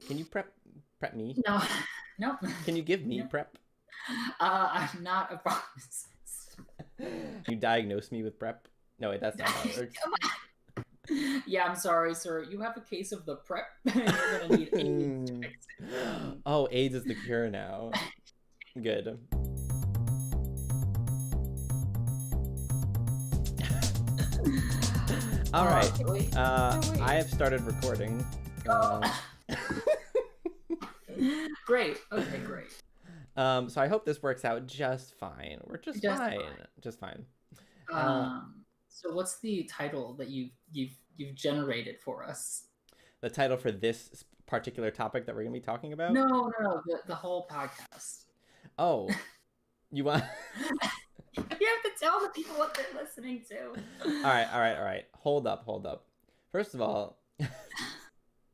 Can you prep me? No, no. Can you give me No. prep? I'm not a pharmacist. You diagnose me with prep? No, wait, that's not how it works. Come on. Yeah, I'm sorry, sir. You have a case of the prep, and you're gonna need AIDS to fix it. Oh, AIDS is the cure now. Good. All right. Okay, wait. Wait. I have started recording. Great. Okay, great. So I hope this works out just fine. We're just fine. Just fine. So what's the title that you've generated for us? The title for this particular topic that we're gonna be talking about? No, the whole podcast. Oh, you want? You have to tell the people what they're listening to. All right. Hold up. First of all,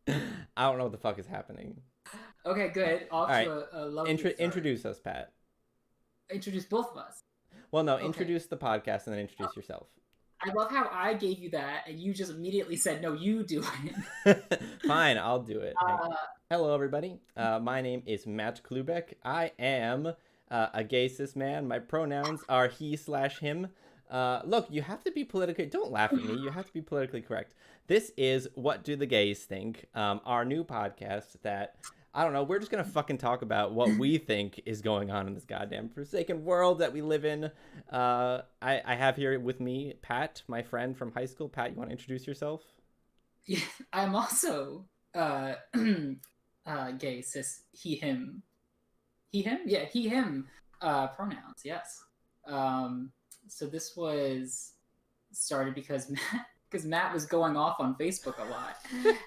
I don't know what the fuck is happening. Okay, good. Off all right. to a lovely start. Introduce us, Pat. Introduce both of us. Well, no, introduce the podcast and then introduce yourself. I love how I gave you that and you just immediately said, no, you do it. Fine, I'll do it. Hello, everybody. My name is Matt Klubeck. I am a gay cis man. My pronouns are he/him. Look, you have to be politically... Don't laugh at me. You have to be politically correct. This is What Do the Gays Think? Our new podcast that... I don't know. We're just going to fucking talk about what we think is going on in this goddamn forsaken world that we live in. I have here with me Pat, my friend from high school. Pat, you want to introduce yourself? Yeah, I'm also gay, cis, he, him. He, him? Yeah, he, him pronouns, yes. So this was started because Matt was going off on Facebook a lot.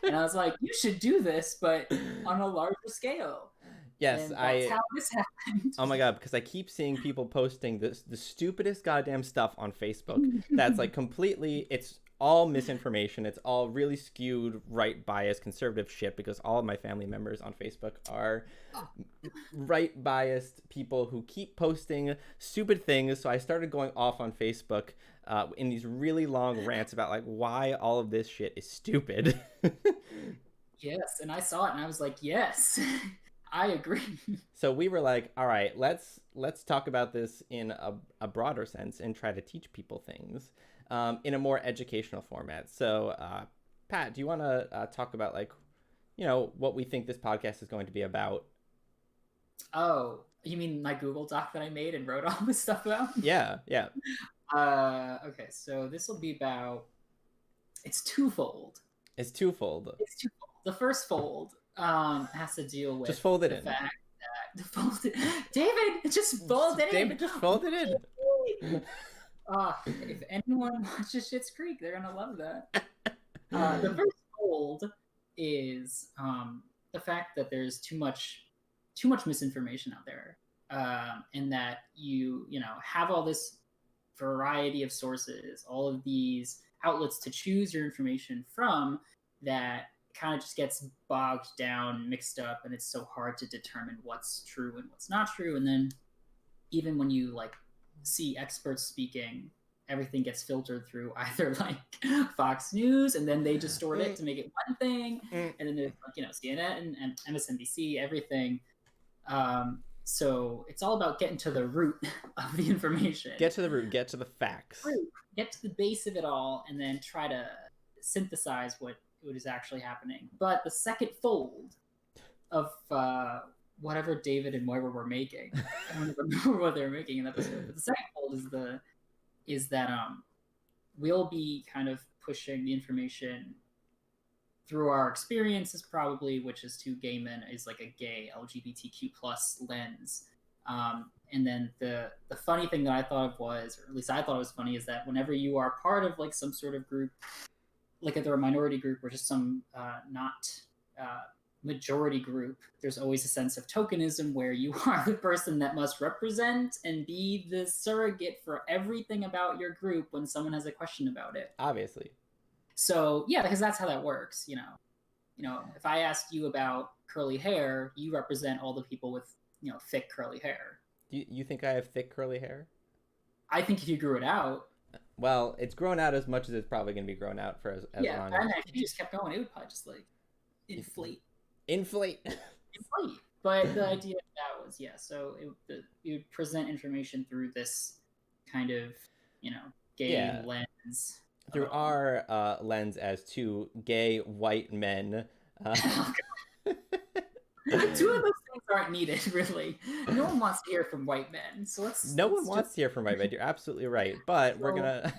And I was like, you should do this, but on a larger scale. Yes, and that's how this happened. Oh my god, because I keep seeing people posting the stupidest goddamn stuff on Facebook that's like completely, it's all misinformation. It's all really skewed right biased conservative shit because all of my family members on Facebook are right biased people who keep posting stupid things. So I started going off on Facebook in these really long rants about like why all of this shit is stupid. Yes, and I saw it and I was like, yes, I agree. So we were like, all right, let's talk about this in a broader sense and try to teach people things in a more educational format. So Pat, do you want to talk about like, you know, what we think this podcast is going to be about? Oh, you mean my Google Doc that I made and wrote all this stuff about? Yeah. Okay, so this will be about... It's twofold. It's twofold. The first fold has to deal with... Just fold it in. David, just fold it in. David, just fold it in. If anyone watches Schitt's Creek, they're gonna love that. The first fold is the fact that there's too much misinformation out there, and that you have all this variety of sources, all of these outlets to choose your information from, that kind of just gets bogged down, mixed up, and it's so hard to determine what's true and what's not true. And then even when you like see experts speaking, everything gets filtered through either like Fox News, and then they distort it to make it one thing, and then there's like, CNN and MSNBC, everything. So it's all about getting to the root of the information. Get to the root, get to the facts. Get to the base of it all, and then try to synthesize what is actually happening. But the second fold of whatever David and Moira were making, I don't remember what they were making in that episode, but the second fold is that we'll be kind of pushing the information through our experiences, probably, which is to gay men, is like a gay LGBTQ plus lens. And then the funny thing that I thought of was, or at least I thought it was funny, is that whenever you are part of like some sort of group, like either a minority group or just some not majority group, there's always a sense of tokenism where you are the person that must represent and be the surrogate for everything about your group when someone has a question about it. Obviously. So yeah, because that's how that works. If I asked you about curly hair, you represent all the people with thick curly hair. Do you think I have thick curly hair? I think if you grew it out. Well, it's grown out as much as it's probably going to be grown out for as long as... If you just kept going, it would probably just like inflate. Inflate. Inflate. But the idea of that was, yeah, so it would present information through this kind of, gay Yeah. lens. Through our lens as two gay white men. Two of those things aren't needed, really. No one wants to hear from white men, so No one let's wants to hear from white men. You're absolutely right. But we're gonna.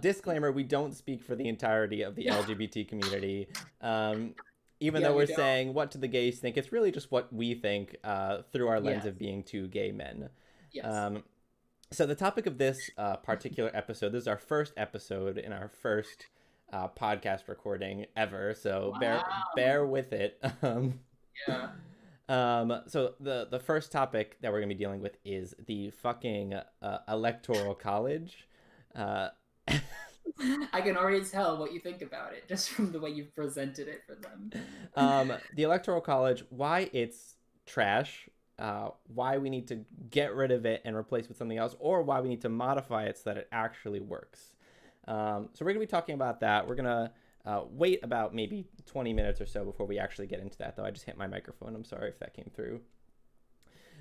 Disclaimer: we don't speak for the entirety of the LGBT community. Even though we're saying what do the gays think, it's really just what we think through our lens of being two gay men. Yes. So the topic of this particular episode, this is our first episode in our first podcast recording ever, so bear with it. Yeah. So the first topic that we're gonna be dealing with is the fucking Electoral College. I can already tell what you think about it just from the way you've presented it for them. The Electoral College, why it's trash, why we need to get rid of it and replace with something else, or why we need to modify it so that it actually works. So we're going to be talking about that. We're going to wait about maybe 20 minutes or so before we actually get into that, though. I just hit my microphone. I'm sorry if that came through.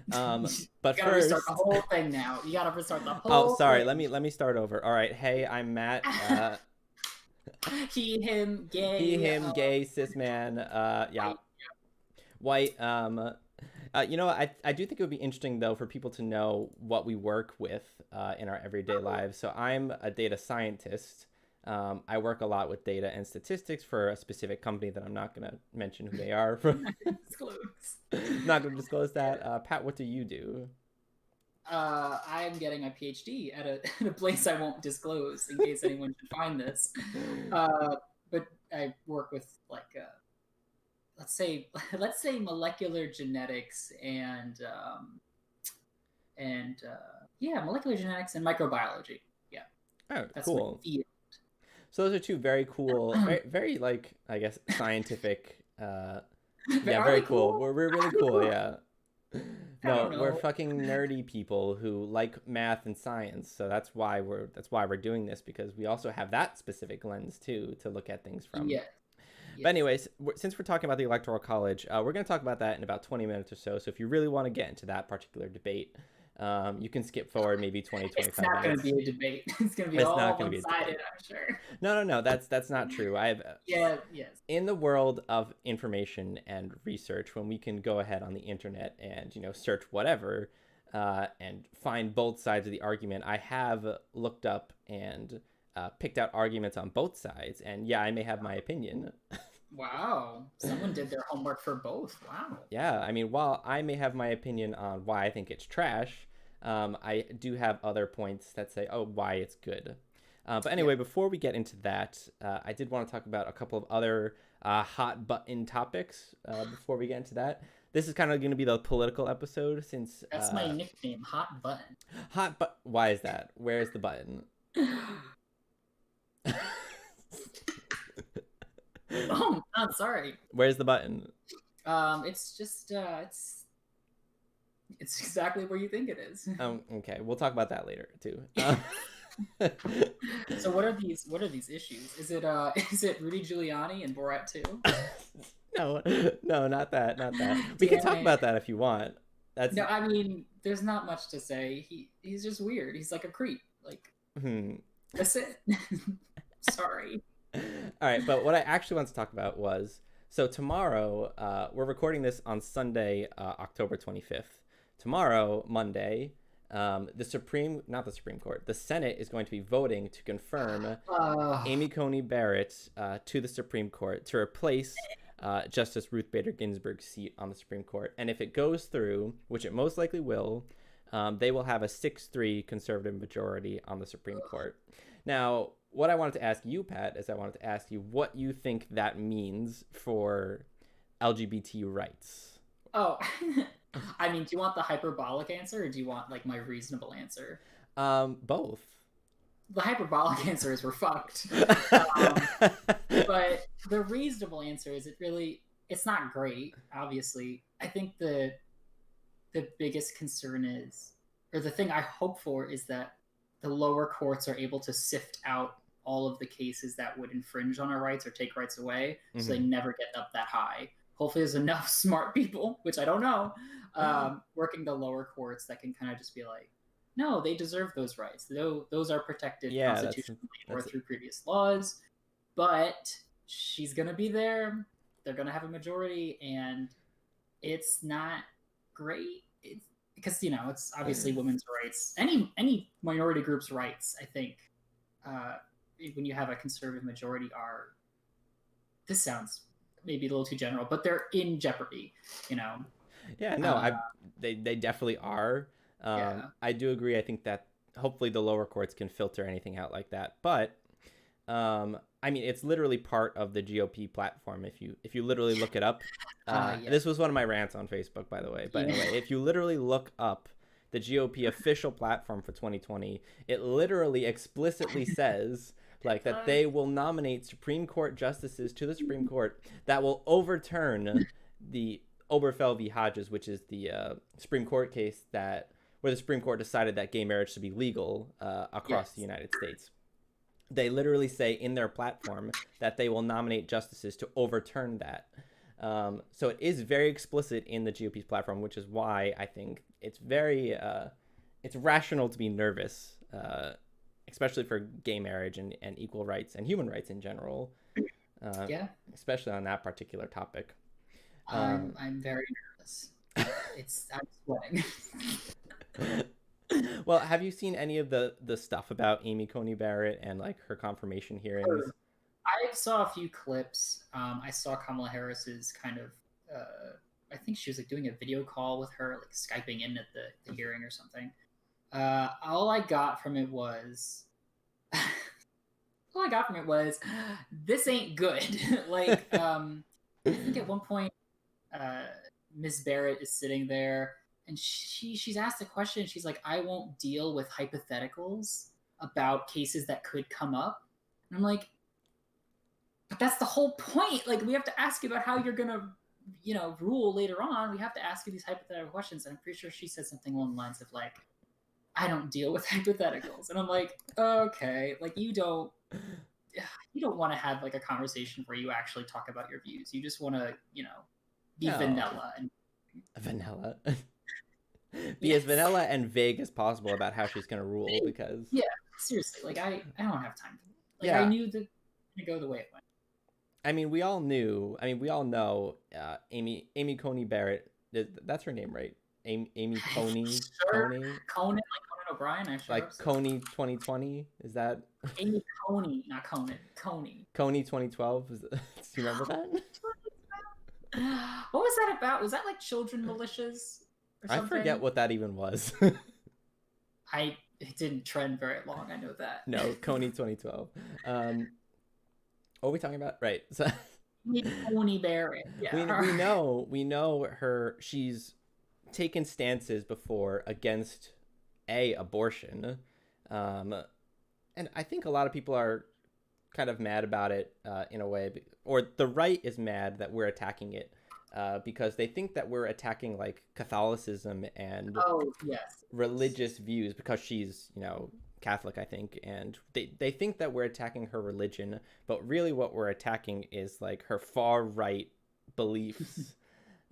But you gotta first, restart the whole thing now. You gotta restart the whole. Oh, sorry. Thing. Let me start over. All right. Hey, I'm Matt. He, him, gay. He, him, gay, cis man. Yeah. White. I do think it would be interesting though for people to know what we work with in our everyday lives. So I'm a data scientist. I work a lot with data and statistics for a specific company that I'm not going to mention who they are. Not going to disclose that. Pat, what do you do? I am getting a PhD at a place I won't disclose in case anyone should find this. But I work with let's say molecular genetics and molecular genetics and microbiology. Yeah. Oh, that's cool. So those are two very cool, very like I guess scientific. Very cool. We're really cool. Yeah. No, we're fucking nerdy people who like math and science. So that's why we're doing this, because we also have that specific lens too to look at things from. Yeah. But anyways, since we're talking about the Electoral College, we're going to talk about that in about 20 minutes or so. So if you really want to get into that particular debate, you can skip forward maybe 20, 25 minutes. It's not going to be a debate. It's going to be all one-sided, I'm sure. No. That's not true. Yes. In the world of information and research, when we can go ahead on the internet and, search whatever and find both sides of the argument, I have looked up and picked out arguments on both sides. And yeah, I may have my opinion. Wow. Someone did their homework for both. Wow. Yeah. I mean, while I may have my opinion on why I think it's trash, I do have other points that say, oh, why it's good. But anyway, before we get into that, I did want to talk about a couple of other hot button topics before we get into that. This is kind of going to be the political episode since... That's my nickname, Hot Button. Hot Button. Why is that? Where's the button? Oh, I'm sorry. Where's the button? It's just it's exactly where you think it is. Okay, we'll talk about that later too. So what are these issues? Is it Rudy Giuliani and Borat 2? No, not that. We can talk about that if you want. No, I mean, there's not much to say. He's just weird. He's like a creep. Like that's it. Sorry. All right, but what I actually want to talk about was, so tomorrow, we're recording this on Sunday, October 25th. Tomorrow, Monday, the Senate is going to be voting to confirm Amy Coney Barrett to the Supreme Court to replace Justice Ruth Bader Ginsburg's seat on the Supreme Court. And if it goes through, which it most likely will, they will have a 6-3 conservative majority on the Supreme Court. Now, what I wanted to ask you, Pat, is I wanted to ask you what you think that means for LGBT rights. Oh, I mean, do you want the hyperbolic answer or do you want like my reasonable answer? Both. The hyperbolic answer is we're fucked. But the reasonable answer is it's not great, obviously. I think the biggest concern is, or the thing I hope for is that the lower courts are able to sift out all of the cases that would infringe on our rights or take rights away, so they Mm-hmm. never get up that high. Hopefully there's enough smart people, which I don't know, working the lower courts that can kind of just be like, no, they deserve those rights. Those are protected Yeah, constitutionally or that's through previous laws. But she's going to be there. They're going to have a majority, and it's not great. It's because, it's obviously women's rights, any minority group's rights. I think uh, when you have a conservative majority, are this sounds maybe a little too general, but they're in jeopardy. You know. Yeah, no, Uh, they definitely are. yeah. I do agree. I think that hopefully the lower courts can filter anything out like that. But I mean, it's literally part of the GOP platform. If you literally look it up, Yeah. this was one of my rants on Facebook, by the way. But Yeah. anyway, if you literally look up the GOP official platform for 2020, it literally explicitly says like that they will nominate Supreme Court justices to the Supreme Court that will overturn the Oberfell v. Hodges, which is the Supreme Court case where the Supreme Court decided that gay marriage should be legal across Yes. the United States. They literally say in their platform that they will nominate justices to overturn that. So it is very explicit in the GOP's platform, which is why I think it's it's rational to be nervous, especially for gay marriage and equal rights and human rights in general, Yeah. especially on that particular topic. I'm very nervous. I'm sweating. Well, have you seen any of the stuff about Amy Coney Barrett and like her confirmation hearings? I saw a few clips. I saw Kamala Harris's kind of. I think she was like doing a video call with her, like skyping in at the hearing or something. All I got from it was. All I got from it was, this ain't good. Like, I think at one point, uh, Miss Barrett is sitting there, and she's asked a question. She's like, "I won't deal with hypotheticals about cases that could come up." And I'm like, but that's the whole point. Like, we have to ask you about how you're gonna, rule later on. We have to ask you these hypothetical questions. And I'm pretty sure she said something along the lines of like, "I don't deal with hypotheticals," and I'm like, okay, like you don't want to have like a conversation where you actually talk about your views. You just want to, be No, vanilla and vanilla. Be as yes. vanilla and vague as possible about how she's going to rule because Yeah, seriously, like I don't have time. Like I yeah, knew that to go the way it went. I mean we all knew. I mean we all know Amy Coney Barrett. That's her name, right? Amy Coney Sure, Coney Conan, like Conan O'Brien. I sure hope like so. Coney 2020. Is that Amy Coney, not Conan. Coney. Coney 2012? Do you remember that? What was that about? Was that like children militias or I something? forget what that even was. It didn't trend very long. I know that. No, Coney 2012. What are we talking about? Right. So Coney Barrett. we Yeah. we know her. She's taken stances before against abortion, um, and I think a lot of people are kind of mad about it in a way, or the right is mad that we're attacking it because they think that we're attacking like Catholicism and Oh yes. religious views because she's Catholic, I think, and they think that we're attacking her religion, but really what we're attacking is like her far right beliefs.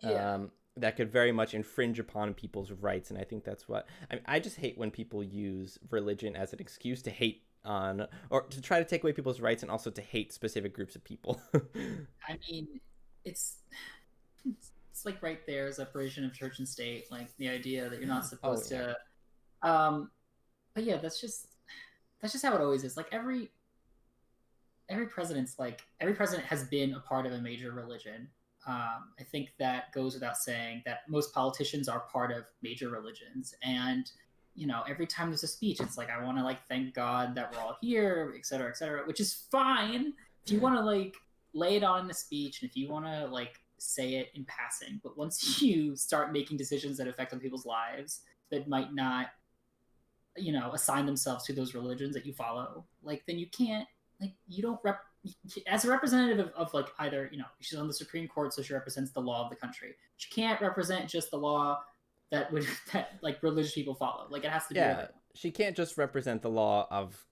Yeah. That could very much infringe upon people's rights, and I think that's what I just hate when people use religion as an excuse to hate on or to try to take away people's rights and also to hate specific groups of people. I mean, it's it's like right there, separation of church and state, like the idea that you're not Oh supposed yeah. to. But yeah, that's just how it always is. Like every president has been a part of a major religion. I think that goes without saying that most politicians are part of major religions, and every time there's a speech, it's like I want to like thank God that we're all here, et cetera, which is fine if you want to like lay it on in a speech and if you want to like say it in passing. But once you start making decisions that affect other people's lives that might not assign themselves to those religions that you follow, like then you can't, like you don't as a representative of like either she's on the Supreme Court, so she represents the law of the country. She can't represent just the law that would that like religious people follow. Like it has to be Yeah, everyone. she can't just represent the law of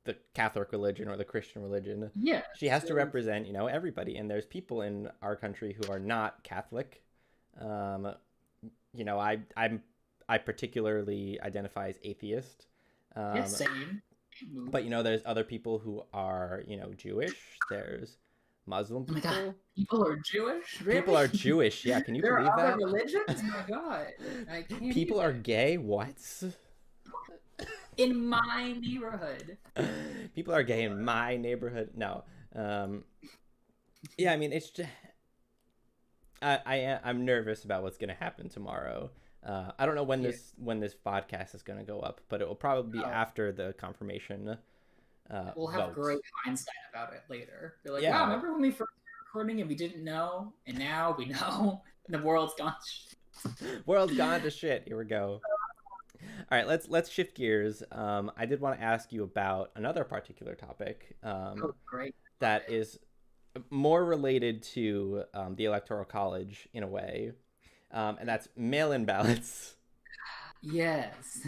the Catholic religion or the Christian religion. Yeah. She has to represent, everybody. And there's people in our country who are not Catholic. I particularly identify as atheist. Yeah, same. But there's other people who are, Jewish. There's Muslim people. Oh my God. People are Jewish? Really? People are Jewish. Yeah, can you there believe are that? other religions? Oh my God. I can't. People are gay? What? In my neighborhood. People are gay in my neighborhood? No. Yeah, I mean, it's just... I'm nervous about what's going to happen tomorrow. I don't know when this podcast is going to go up, but it will probably be after the confirmation. We'll have votes. Great hindsight about it later. Be like, wow, remember when we first started recording and we didn't know, and now we know. The world's gone to shit. World's gone to shit. Here we go. All right, let's shift gears. I did want to ask you about another particular topic great. that is more related to the Electoral College in a way, and that's mail-in ballots. Yes.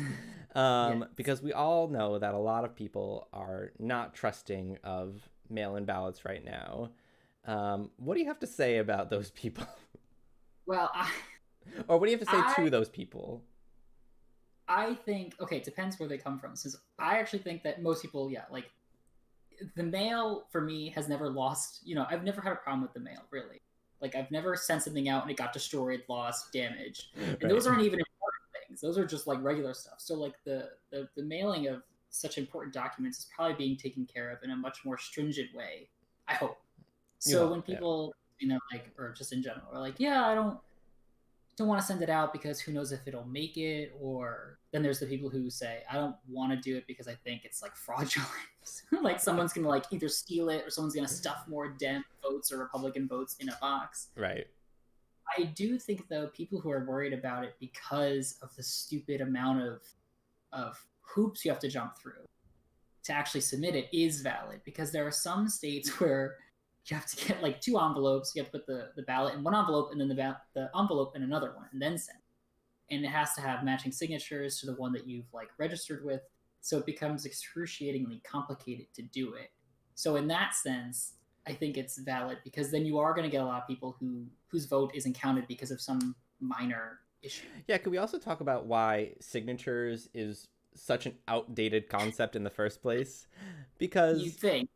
Because we all know that a lot of people are not trusting of mail-in ballots right now. What do you have to say about those people? Well, or what do you have to say to those people? I think, okay, it depends where they come from. Since I actually think that most people, like, the mail for me has never lost, I've never had a problem with the mail, really. Like, I've never sent something out and it got destroyed, lost, damaged. And those aren't even important things. Those are just, like, regular stuff. So, like, the mailing of such important documents is probably being taken care of in a much more stringent way, I hope. So when people, or just in general, are like, yeah, I don't want to send it out because who knows if it'll make it, or then there's the people who say I don't want to do it because I think it's like fraudulent. Like someone's gonna like either steal it or someone's gonna stuff more Dem votes or Republican votes in a box. Right. I do think though people who are worried about it because of the stupid amount of hoops you have to jump through to actually submit it is valid, because there are some states where you have to get like 2 envelopes. You have to put the ballot in one envelope and then the envelope in another one and then send. And it has to have matching signatures to the one that you've like registered with. So it becomes excruciatingly complicated to do it. So in that sense, I think it's valid, because then you are going to get a lot of people whose vote isn't counted because of some minor issue. Yeah, could we also talk about why signatures is such an outdated concept in the first place? Because you think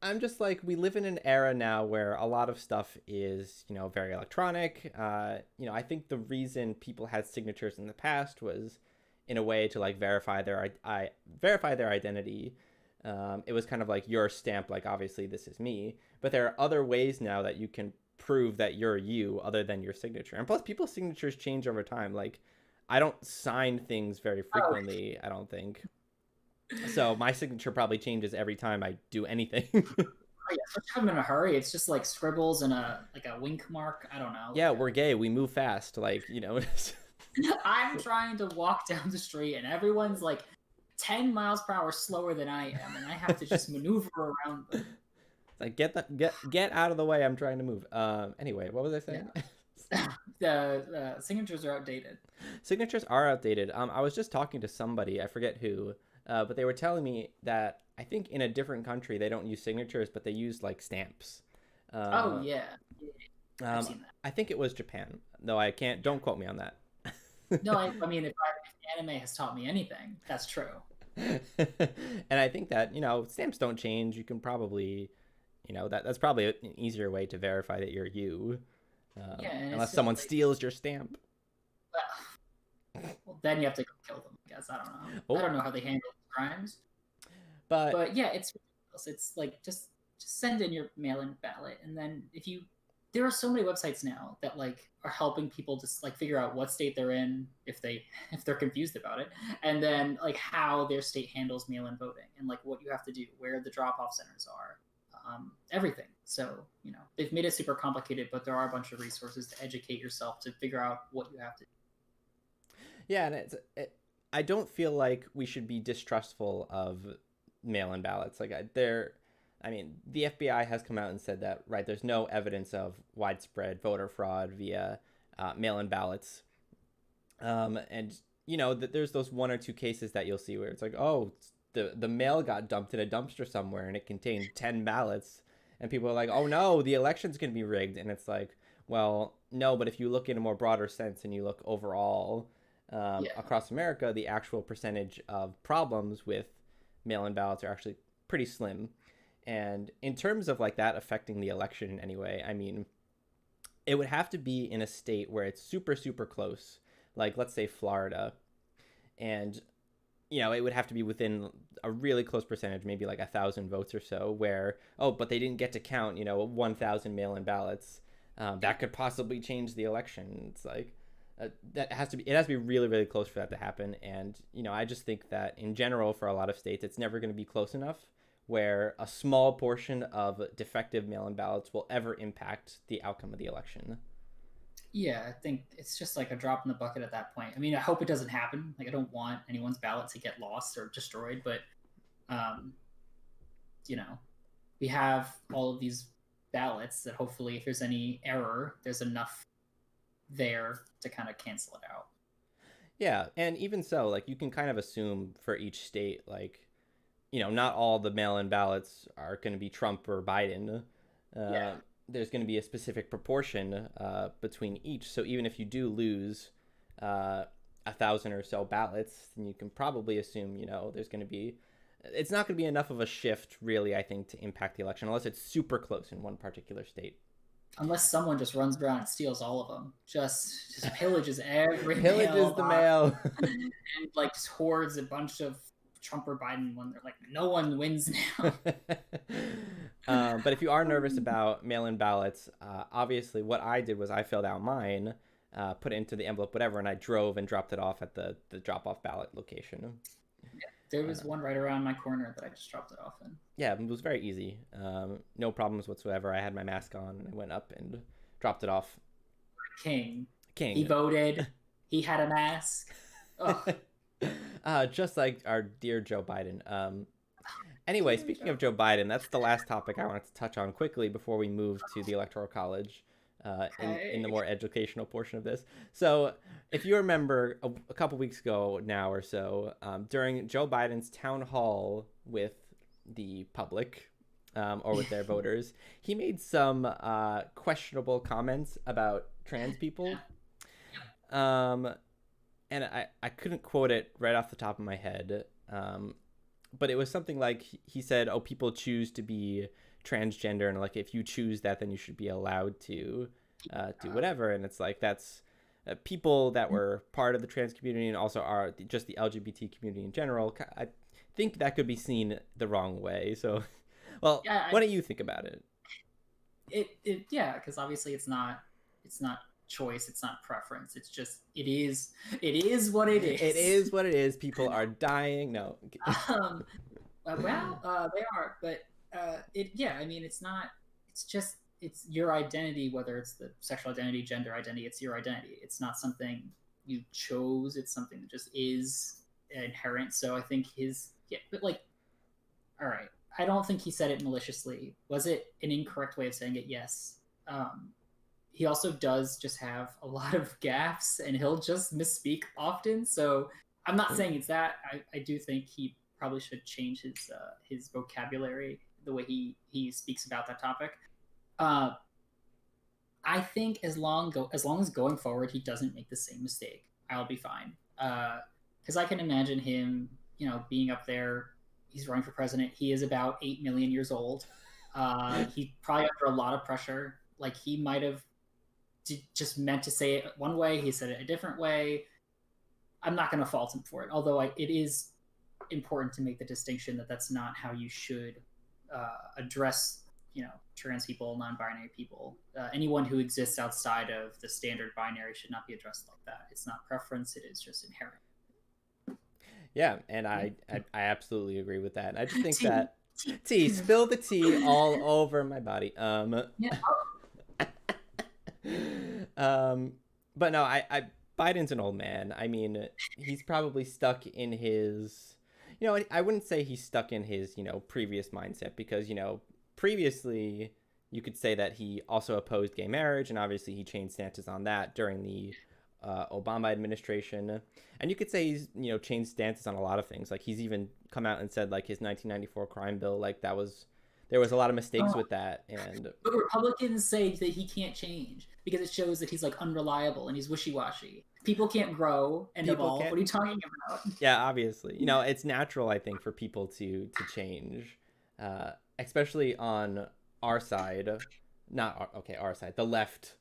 I'm just like, we live in an era now where a lot of stuff is, very electronic. I think the reason people had signatures in the past was in a way to like verify their identity. It was kind of like your stamp, like obviously this is me. But there are other ways now that you can prove that you're you other than your signature. And plus, people's signatures change over time. Like, I don't sign things very frequently, I don't think. So my signature probably changes every time I do anything. If I'm in a hurry, it's just like scribbles and a wink mark. I don't know. Yeah, we're gay. We move fast. Like, I'm trying to walk down the street and everyone's like 10 miles per hour slower than I am, and I have to just maneuver around them. It's like, get out of the way. I'm trying to move. Anyway, what was I saying? Yeah. The signatures are outdated. Signatures are outdated. I was just talking to somebody, I forget who, but they were telling me that I think in a different country they don't use signatures, but they use like stamps. Oh yeah. I've seen that. I think it was Japan, though I can't. Don't quote me on that. No, I mean, if anime has taught me anything, that's true. And I think that stamps don't change. You can probably, that's probably an easier way to verify that you're you, unless someone steals your stamp. Well, then you have to go kill them, I guess. I don't know. Oh. I don't know how they handle crimes. But yeah, it's ridiculous. It's like just send in your mail-in ballot, and then there are so many websites now that like are helping people just like figure out what state they're in if they're confused about it, and then like how their state handles mail-in voting and like what you have to do, where the drop-off centers are, everything. So they've made it super complicated, but there are a bunch of resources to educate yourself to figure out what you have to do. Yeah, and I don't feel like we should be distrustful of mail-in ballots. Like the FBI has come out and said that, right, there's no evidence of widespread voter fraud via mail-in ballots. And, there's those 1 or 2 cases that you'll see where it's like, oh, the mail got dumped in a dumpster somewhere and it contained 10 ballots, and people are like, oh no, the election's going to be rigged. And it's like, well, no, but if you look in a more broader sense and you look overall Yeah. across America, the actual percentage of problems with mail-in ballots are actually pretty slim. And in terms of like that affecting the election in any way, I mean, it would have to be in a state where it's super, super close, like let's say Florida. And, it would have to be within a really close percentage, maybe like 1,000 votes or so, where, oh, but they didn't get to count, 1,000 mail in ballots. That could possibly change the election. It's like, it has to be really, really close for that to happen. And, I just think that in general, for a lot of states, it's never going to be close enough where a small portion of defective mail-in ballots will ever impact the outcome of the election. Yeah, I think it's just like a drop in the bucket at that point. I mean, I hope it doesn't happen. Like, I don't want anyone's ballot to get lost or destroyed, but, um, you know, we have all of these ballots that hopefully, if there's any error, there's enough there to kind of cancel it out. Yeah, and even so, like you can kind of assume for each state, like not all the mail-in ballots are going to be Trump or Biden. Yeah. There's going to be a specific proportion between each. So even if you do lose 1,000 or so ballots, then you can probably assume, there's going to be, it's not going to be enough of a shift, really, I think, to impact the election, unless it's super close in one particular state. Unless someone just runs around and steals all of them, just pillages every Pillages the mailbox mail. and like just hoards a bunch of Trump or Biden when they're like, no one wins now. But if you are nervous about mail-in ballots, obviously what I did was I filled out mine, put it into the envelope, whatever, and I drove and dropped it off at the drop-off ballot location. Yeah, there was one right around my corner that I just dropped it off in. Yeah, it was very easy. No problems whatsoever. I had my mask on and I went up and dropped it off. King. King. He voted. He had a mask. Just like our dear Joe Biden. Anyway, speaking of Joe Biden, that's the last topic I wanted to touch on quickly before we move to the Electoral College in the more educational portion of this. So if you remember a couple weeks ago now or so, during Joe Biden's town hall with the public or with their voters, he made some questionable comments about trans people. And I couldn't quote it right off the top of my head, but it was something like he said, oh, people choose to be transgender, and like if you choose that, then you should be allowed to do whatever. And it's like that's people that were part of the trans community and also are just the LGBT community in general. I think that could be seen the wrong way. So, well, yeah, what do you think about it? Yeah, because obviously it's not choice, it's not preference, it's just it is what it is. It is what it is. People are dying. No. Well, they are, but I mean, it's not, it's your identity, whether it's the sexual identity, gender identity, it's your identity. It's not something you chose, it's something that just is inherent. So I think but like, all right, I don't think he said it maliciously. Was it an incorrect way of saying it? Yes. He also does just have a lot of gaffes and he'll just misspeak often. So I'm not saying it's that. I do think he probably should change his vocabulary, the way he speaks about that topic. I think as long as going forward he doesn't make the same mistake, I'll be fine. Because I can imagine him, being up there. He's running for president. He is about 8 million years old. He probably under a lot of pressure. Like he might have just meant to say it one way, he said it a different way. I'm not going to fault him for it, although it is important to make the distinction that that's not how you should address, trans people, non-binary people. Anyone who exists outside of the standard binary should not be addressed like that. It's not preference, it is just inherent. Yeah, and I absolutely agree with that. I just think that tea, spill the tea all over my body. Yeah. But no, Biden's an old man. I mean, he's probably stuck in his, I wouldn't say he's stuck in his, previous mindset because, previously you could say that he also opposed gay marriage and obviously he changed stances on that during the Obama administration, and you could say he's changed stances on a lot of things. Like he's even come out and said like his 1994 crime bill, like there was a lot of mistakes with that. And but Republicans say that he can't change because it shows that he's like unreliable and he's wishy-washy. People can't grow and evolve. What are you talking about? Yeah, obviously, it's natural, I think, for people to change, especially on our side, our side, the left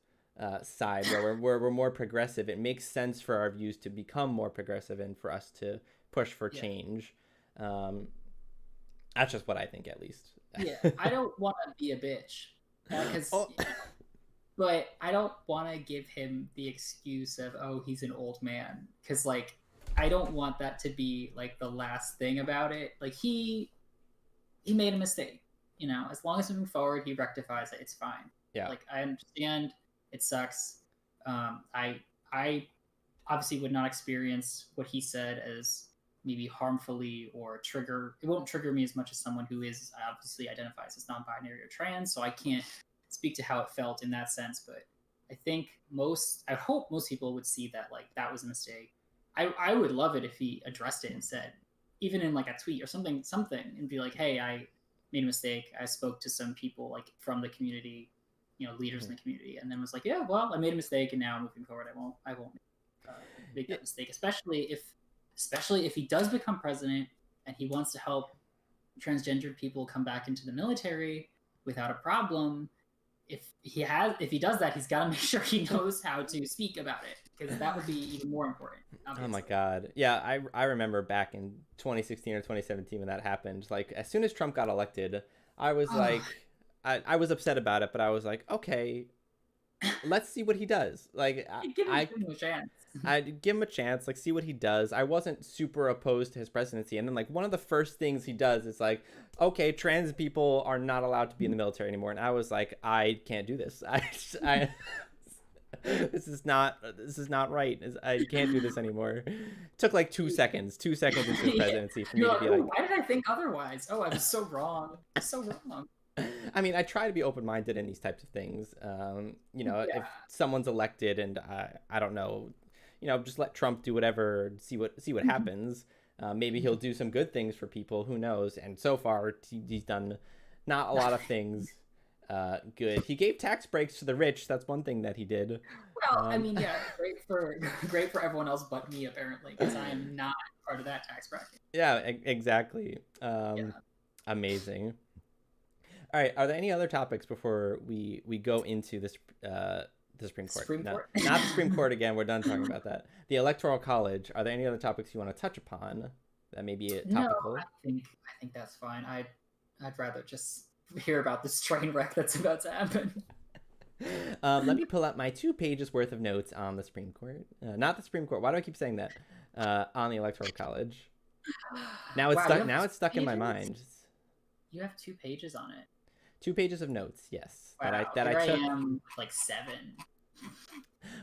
side, where we're more progressive. It makes sense for our views to become more progressive and for us to push for change. That's just what I think, at least. Yeah, I don't want to be a bitch, but I don't want to give him the excuse of, oh, he's an old man, because like I don't want that to be like the last thing about it. Like he made a mistake, as long as moving forward he rectifies it, it's fine. Yeah, like I understand it sucks. I obviously would not experience what he said as maybe harmfully or it won't trigger me as much as someone who is obviously identifies as non-binary or trans, so I can't speak to how it felt in that sense. But I hope most people would see that like that was a mistake. I would love it if he addressed it and said, even in like a tweet or something, and be like, hey, I made a mistake. I spoke to some people like from the community, leaders in the community, and then was like, yeah, well, I made a mistake, and now moving forward, I won't make that mistake, especially if he does become president and he wants to help transgendered people come back into the military without a problem. If he does that, he's got to make sure he knows how to speak about it, because that would be even more important, obviously. Oh my god. Yeah, I remember back in 2016 or 2017 when that happened. Like as soon as Trump got elected, I was like I was upset about it, but I was like, okay, let's see what he does. Like give him a chance. I'd give him a chance, like see what he does. I wasn't super opposed to his presidency, and then like one of the first things he does is like, okay, trans people are not allowed to be in the military anymore, and I was like, I can't do this. I this is not right. I can't do this anymore. It took like 2 seconds into his presidency for me to be like, why did I think otherwise? Oh, I was so wrong. I mean, I try to be open-minded in these types of things. If someone's elected and I don't know, just let Trump do whatever, see what happens. Maybe he'll do some good things for people. Who knows? And so far, he's done not a lot of things good. He gave tax breaks to the rich. That's one thing that he did. Well, I mean, yeah, great for everyone else but me, apparently, because I am not part of that tax bracket. Yeah, exactly. Amazing. All right. Are there any other topics before we go into this the Supreme Court? Court? Not the Supreme Court again. We're done talking about that. The Electoral College. Are there any other topics you want to touch upon that may be topical? No, I think that's fine. I'd rather just hear about this train wreck that's about to happen. Let me pull up my 2 pages worth of notes on the Supreme Court. Not the Supreme Court. Why do I keep saying that? On the Electoral College. Now it's stuck. Now it's stuck in my mind. You have 2 pages on it. 2 pages of notes, yes. Wow, I took. I am like 7.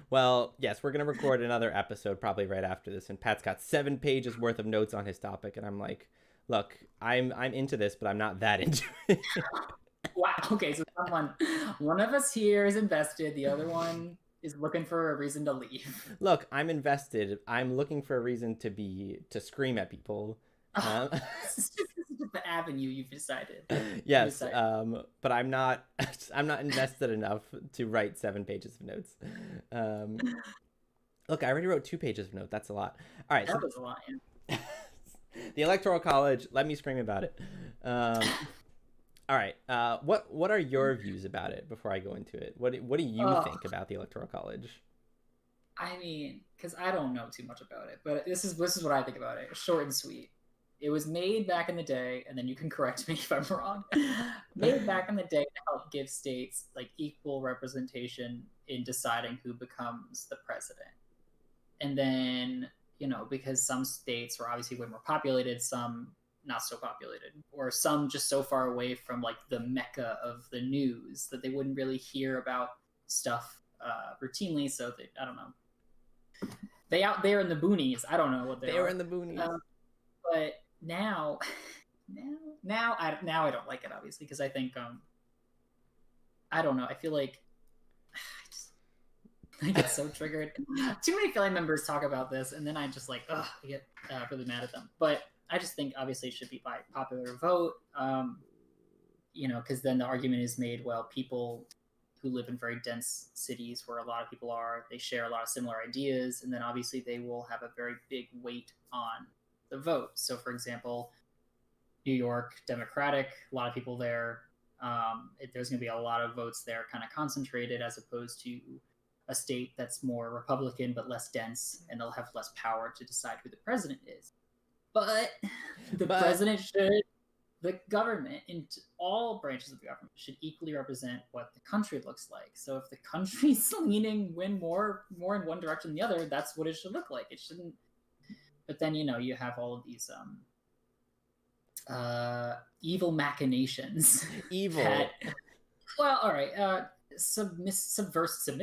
Well, yes, we're gonna record another episode probably right after this, and Pat's got 7 pages worth of notes on his topic, and I'm like, look, I'm into this, but I'm not that into it. Wow. Okay, so one of us here is invested, the other one is looking for a reason to leave. Look, I'm invested. I'm looking for a reason to scream at people. This is the avenue you've decided. Yes, but I'm not invested enough to write 7 pages of notes. Look, I already wrote 2 pages of notes. That's a lot. All right, that was a lot. Yeah. The Electoral College. Let me scream about it. All right. What are your views about it before I go into it? What do you think about the Electoral College? I mean, because I don't know too much about it, but this is what I think about it. Short and sweet. It was made back in the day, and then you can correct me if I'm wrong. Made back in the day to help give states like equal representation in deciding who becomes the president. And then, because some states were obviously way more populated, some not so populated, or some just so far away from like the mecca of the news that they wouldn't really hear about stuff routinely. So I don't know. They out there in the boonies. I don't know what they are. They were in the boonies. But now I don't like it, obviously, because I think I don't know. I feel like I get so triggered. Too many family members talk about this, and then I just like, ugh, I get really mad at them. But I just think obviously it should be by popular vote. Because then the argument is made, well, people who live in very dense cities where a lot of people are, they share a lot of similar ideas, and then obviously they will have a very big weight on the vote. So, for example, New York, Democratic, a lot of people there. There's going to be a lot of votes there kind of concentrated as opposed to a state that's more Republican but less dense, and they'll have less power to decide who the president is. But the government, in all branches of the government, should equally represent what the country looks like. So if the country's leaning more in one direction than the other, that's what it should look like. It shouldn't. But then you have all of these evil machinations. Evil. Well, all right. Subversive.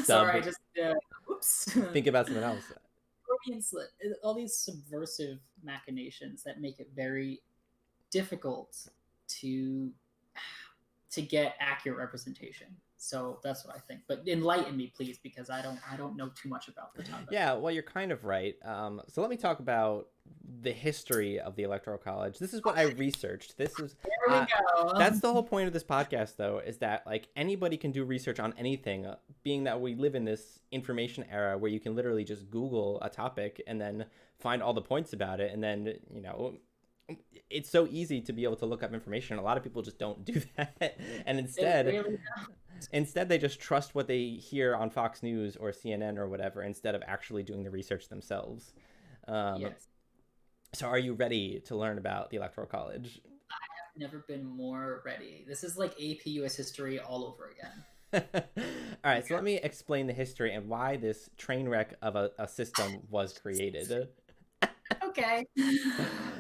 Sorry, I just oops. Think about something else. All these subversive machinations that make it very difficult to get accurate representation. So that's what I think. But enlighten me, please, because I don't know too much about the topic. Yeah, well, you're kind of right. So let me talk about the history of the Electoral College. This is what I researched. There we go. That's the whole point of this podcast, though, is that like anybody can do research on anything. Being that we live in this information era where you can literally just Google a topic and then find all the points about it, and then it's so easy to be able to look up information. A lot of people just don't do that, and instead they just trust what they hear on Fox News or CNN or whatever instead of actually doing the research themselves. Yes. So are you ready to learn about the Electoral College? I have never been more ready. This is like AP US history all over again. All right, so let me explain the history and why this train wreck of a system was created. Okay.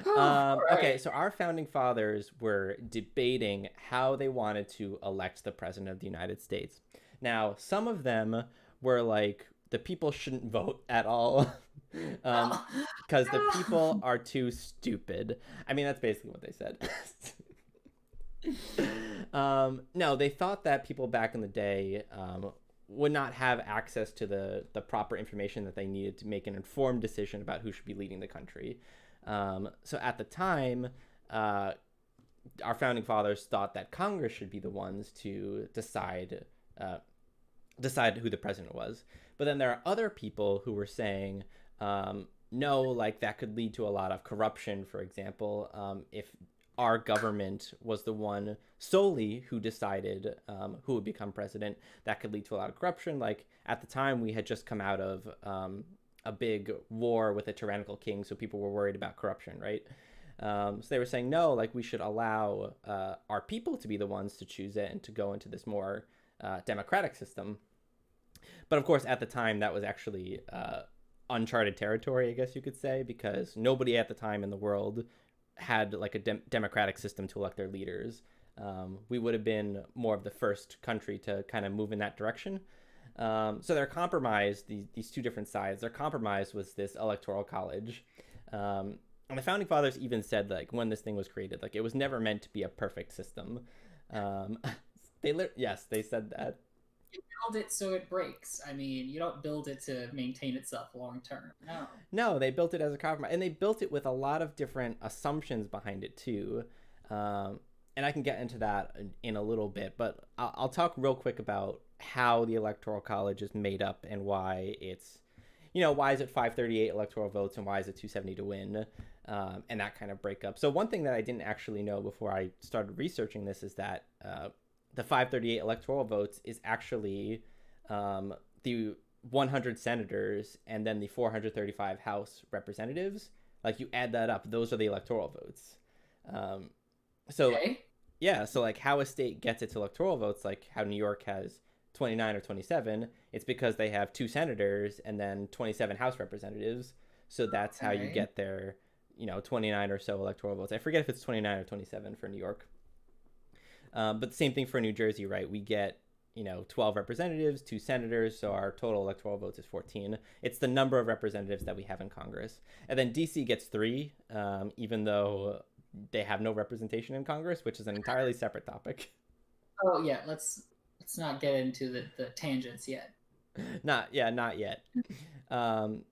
Okay, so our founding fathers were debating how they wanted to elect the president of the United States. Now, some of them were like, the people shouldn't vote at all because the people are too stupid. I mean, that's basically what they said. No, they thought that people back in the day would not have access to the proper information that they needed to make an informed decision about who should be leading the country. So at the time, our founding fathers thought that Congress should be the ones to decide who the president was. But then there are other people who were saying, no, like that could lead to a lot of corruption, for example, if our government was the one solely who decided who would become president, that could lead to a lot of corruption. Like at the time, we had just come out of a big war with a tyrannical king, so people were worried about corruption, right? So they were saying, no, like we should allow our people to be the ones to choose it and to go into this more democratic system. But of course, at the time, that was actually uncharted territory, I guess you could say, because nobody at the time in the world had like a democratic system to elect their leaders. We would have been more of the first country to kind of move in that direction. So their compromise, these two different sides, their compromise was this Electoral College. And the founding fathers even said, like, when this thing was created, like, it was never meant to be a perfect system. Yes, they said that. You build it so it breaks. I mean, you don't build it to maintain itself long term. No, they built it as a compromise, and they built it with a lot of different assumptions behind it too. And I can get into that in a little bit, but I'll talk real quick about how the Electoral College is made up and why it's, why is it 538 electoral votes and why is it 270 to win, and that kind of breakup. So one thing that I didn't actually know before I started researching this is that the 538 electoral votes is actually the 100 senators and then the 435 House representatives. Like you add that up, those are the electoral votes. Okay. Yeah, so like how a state gets its electoral votes, like how New York has 29 or 27, it's because they have 2 senators and then 27 House representatives. So that's how you get their, 29 or so electoral votes. I forget if it's 29 or 27 for New York. But the same thing for New Jersey, right? We get, 12 representatives, 2 senators, so our total electoral votes is 14. It's the number of representatives that we have in Congress. And then DC gets 3, even though they have no representation in Congress, which is an entirely separate topic. Oh, yeah, let's let's not get into the tangents yet. Not yet. Um,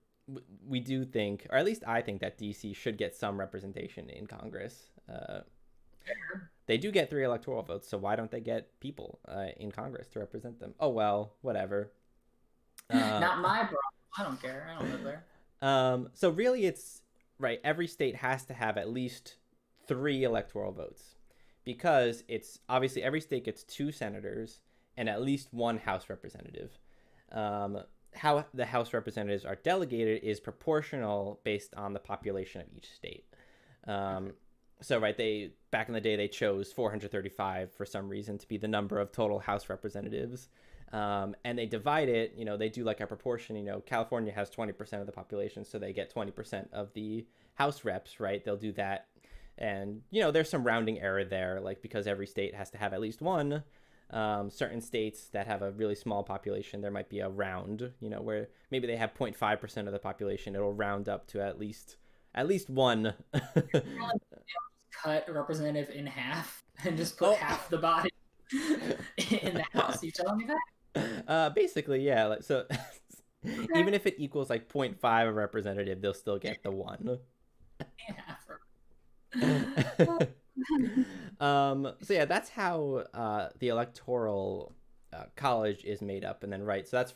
we do think, or at least I think, that DC should get some representation in Congress. They do get 3 electoral votes, so why don't they get people in Congress to represent them? Oh well, whatever. Not my problem. I don't care. I don't live there. So really, it's right. Every state has to have at least 3 electoral votes, because it's obviously every state gets 2 senators and at least 1 House representative. How the House representatives are delegated is proportional based on the population of each state. So right, they back in the day they chose 435 for some reason to be the number of total House representatives, and they divide it. They do like a proportion. California has 20% of the population, so they get 20% of the House reps. Right, they'll do that, and there's some rounding error there, like because every state has to have at least 1. Certain states that have a really small population, there might be a round, where maybe they have 0.5% of the population. It'll round up to at least 1. Cut a representative in half and just put half the body in the House. You telling me that? Basically, yeah. So even if it equals like 0.5 a representative, they'll still get the 1. So yeah, that's how the Electoral College is made up, and then right, so that's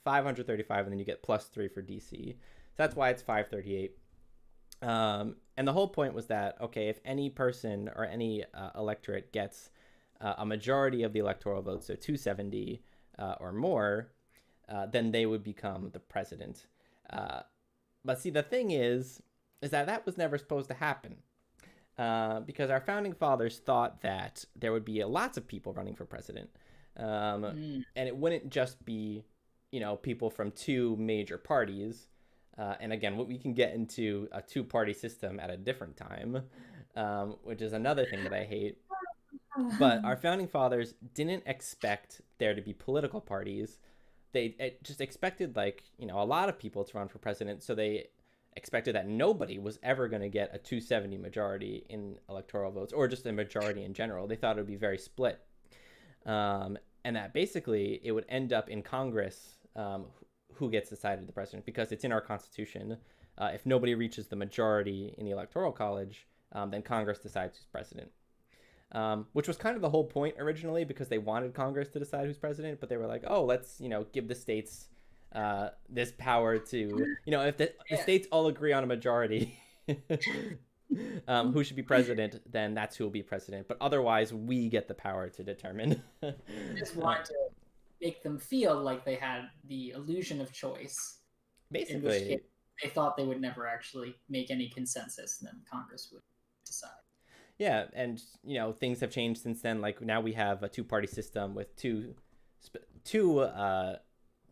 535, and then you get +3 for DC. So that's why it's 538. And the whole point was that, okay, if any person or any electorate gets a majority of the electoral votes, so 270 or more, then they would become the president. But see, the thing is that was never supposed to happen. Because our founding fathers thought that there would be lots of people running for president. And it wouldn't just be, people from 2 major parties. And again, we can get into a 2-party system at a different time, which is another thing that I hate. But our founding fathers didn't expect there to be political parties. They just expected, like, a lot of people to run for president. So they expected that nobody was ever going to get a 270 majority in electoral votes, or just a majority in general. They thought it would be very split. And that basically it would end up in Congress who gets decided the president, because it's in our Constitution. If nobody reaches the majority in the Electoral College, then Congress decides who's president. Which was kind of the whole point originally, because they wanted Congress to decide who's president, but they were like, oh, let's, give the states this power to, if the states all agree on a majority who should be president, then that's who will be president. But otherwise, we get the power to determine. Just wanted to make them feel like they had the illusion of choice. Basically, they thought they would never actually make any consensus, and then Congress would decide. Yeah, and things have changed since then. Like now we have a 2-party system with two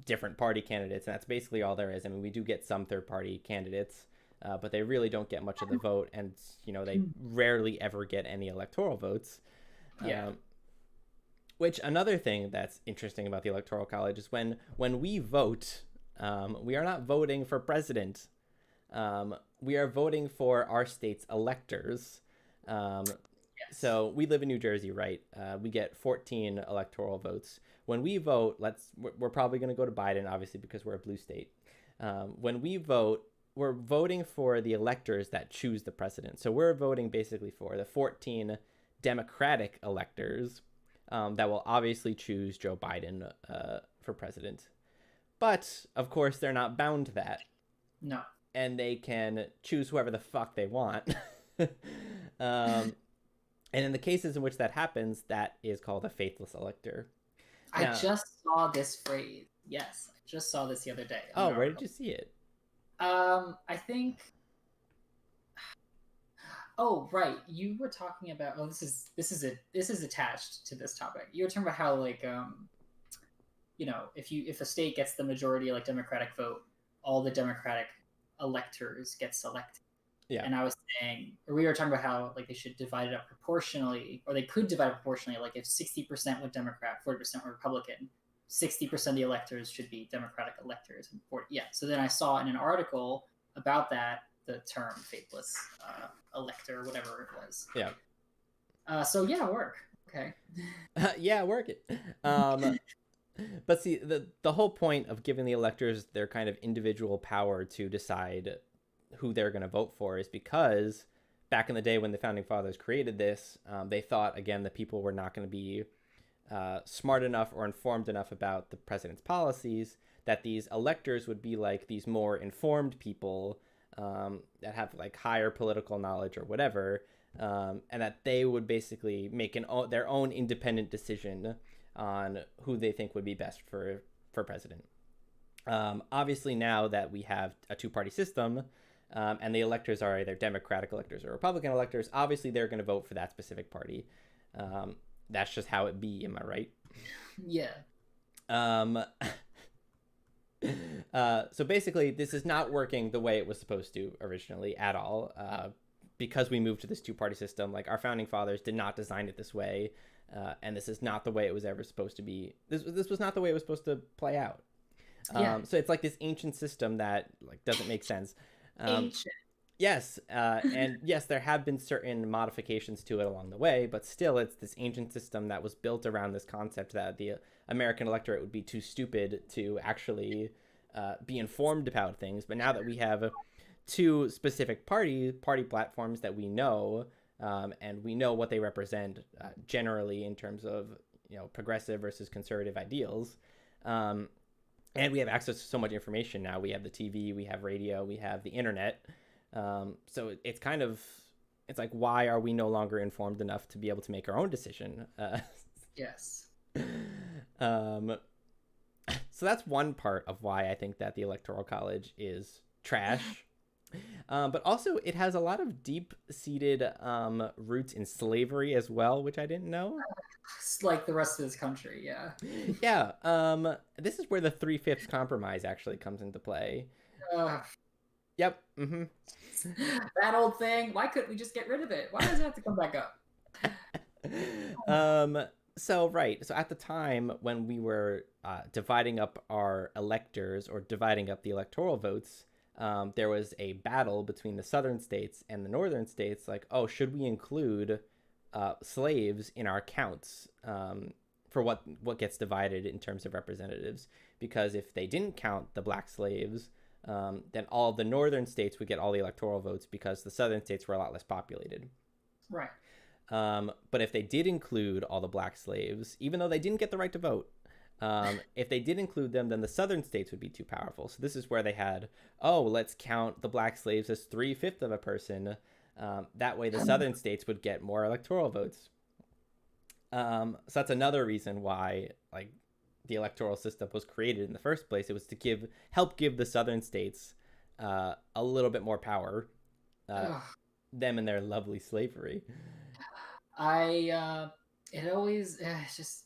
different party candidates, and that's basically all there is. I mean, we do get some third-party candidates, but they really don't get much of the vote, and they rarely ever get any electoral votes. Yeah. Which another thing that's interesting about the Electoral College is when we vote, we are not voting for president. We are voting for our state's electors. Yes. So we live in New Jersey, right? We get 14 electoral votes. When we vote, we're probably going to go to Biden, obviously, because we're a blue state. When we vote, we're voting for the electors that choose the president. So we're voting basically for the 14 Democratic electors that will obviously choose Joe Biden for president. But, of course, they're not bound to that. No. And they can choose whoever the fuck they want. And in the cases in which that happens, that is called a faithless elector. Now, I just saw this phrase. Yes, I just saw this the other day. Oh, where did you see it? I think. Oh, right. You were talking about. Oh, this is attached to this topic. You were talking about how, like, if a state gets the majority, like, Democratic vote, all the Democratic electors get selected. Yeah. And I was saying, or we were talking about how, like, they should divide it up proportionally, or they could divide it proportionally. Like, if 60% were Democrat, 40% were Republican, 60% of the electors should be Democratic electors. And 40, yeah. So then I saw in an article about that, the term faithless elector, whatever it was. Yeah. So yeah, work. Okay. Yeah, work it. But see, the whole point of giving the electors their kind of individual power to decide who they're going to vote for is because back in the day when the founding fathers created this, they thought again that people were not going to be smart enough or informed enough about the president's policies, that these electors would be like these more informed people that have like higher political knowledge or whatever, and that they would basically make their own independent decision on who they think would be best for president. Obviously, now that we have a two-party system, and the electors are either Democratic electors or Republican electors, obviously they're going to vote for that specific party. That's just how it be. Am I right? Yeah. So basically, this is not working the way it was supposed to originally at all. Because we moved to this two-party system, like our founding fathers did not design it this way, and this is not the way it was ever supposed to be. This was not the way it was supposed to play out. So it's like this ancient system that like doesn't make sense. Ancient. Yes, and yes, there have been certain modifications to it along the way, but still, it's this ancient system that was built around this concept that the American electorate would be too stupid to actually be informed about things. But now that we have two specific party platforms that we know, and we know what they represent generally in terms of progressive versus conservative ideals, and we have access to so much information now. We have the TV, we have radio, we have the internet. So it's kind of, it's like, why are we no longer informed enough to be able to make our own decision? Yes. So that's one part of why I think that the Electoral College is trash. But also it has a lot of deep-seated roots in slavery as well, which I didn't know. It's like the rest of this country, yeah. Yeah. This is where the 3/5 compromise actually comes into play. Yep. Mm-hmm. That old thing. Why couldn't we just get rid of it? Why does it have to come back up? So at the time when we were dividing up our electors or dividing up the electoral votes, there was a battle between the southern states and the northern states. Like, oh, should we include slaves in our counts for what gets divided in terms of representatives? Because if they didn't count the black slaves, then all of the northern states would get all the electoral votes because the southern states were a lot less populated. Right. But if they did include all the black slaves, even though they didn't get the right to vote, if they did include them, then the southern states would be too powerful. So this is where they had, oh, let's count the black slaves as 3/5 of a person. That way the southern states would get more electoral votes. So that's another reason why, like, the electoral system was created in the first place. It was to help give the southern states a little bit more power, them and their lovely slavery. It always just